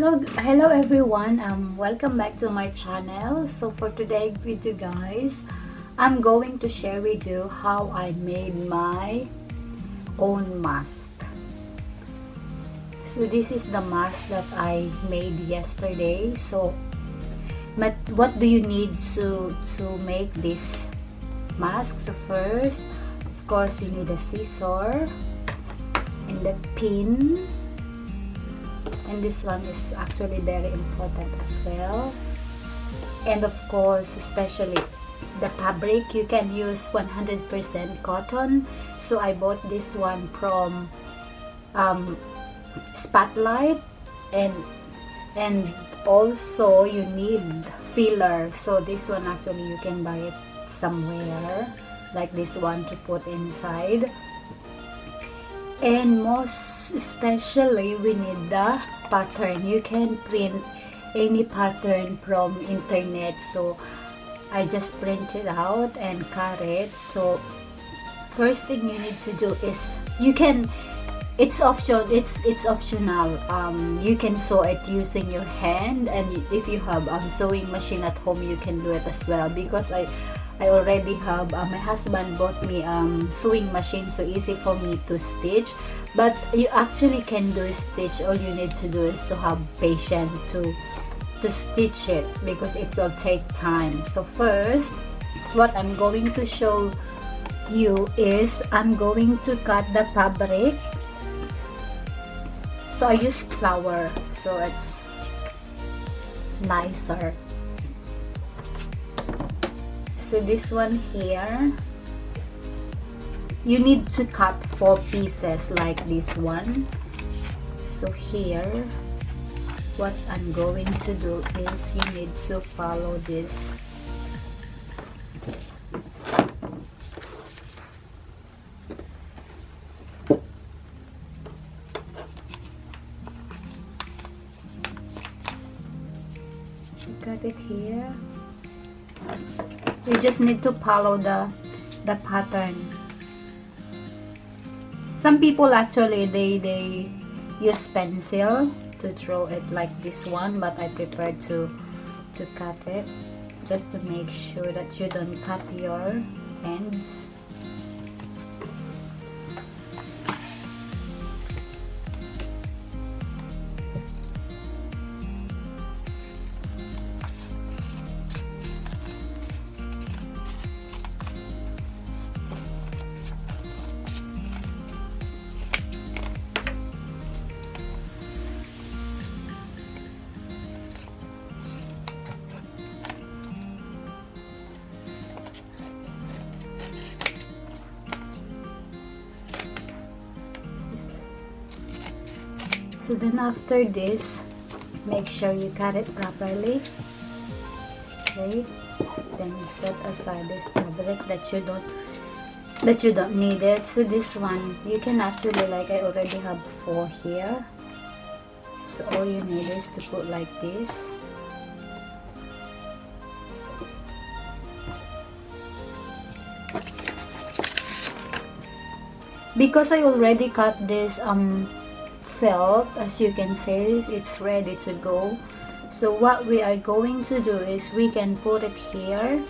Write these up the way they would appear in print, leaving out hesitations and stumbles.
Hello everyone. Welcome back to my channel. So for today's video, guys, I'm going to share with you how I made my own mask. So this is the mask that I made yesterday. So, but what do you need to make this mask? So first, of course, you need a scissor and the pin. And this one is actually very important as well. And of course, especially the fabric, you can use 100% cotton. So I bought this one from Spotlight, and also you need filler. So this one actually you can buy it somewhere, like this one, to put inside. And most especially we need the pattern. You can print any pattern from internet, so I just print it out and cut it. So first thing you need to do is, you can, it's optional, it's optional. You can sew it using your hand, and if you have sewing machine at home, you can do it as well, because I already have, my husband bought me sewing machine, so easy for me to stitch. But you actually can do stitch. All you need to do is to have patience to stitch it, because it will take time. So first, what I'm going to show you is, I'm going to cut the fabric. So I use flower, so it's nicer. So this one here, you need to cut 4 pieces like this one. So here, what I'm going to do is, you need to follow this. Cut it here. You just need to follow the pattern. Some people actually they use pencil to draw it like this one, but I prefer to cut it, just to make sure that you don't cut your ends. So then after this, make sure you cut it properly, straight. Then set aside this fabric that you don't need it. So this one, you can actually, like, I already have 4 here. So all you need is to put like this. Because I already cut this felt, as you can see, it's ready to go. So what we are going to do is, we can put it here.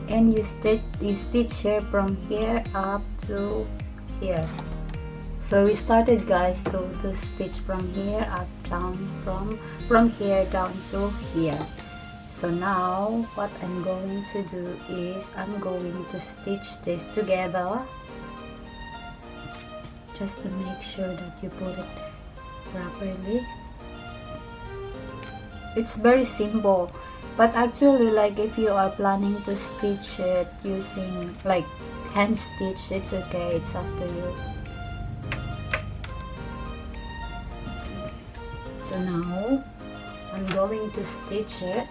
and you stitch here from here up to here. So we started, guys, to stitch from here up down, from here down to here. So now what I'm going to do is I'm going to stitch this together, just to make sure that you put it properly. It's very simple, but actually, like, if you are planning to stitch it using like hand stitch, it's okay, it's up to you. So now I'm going to stitch it.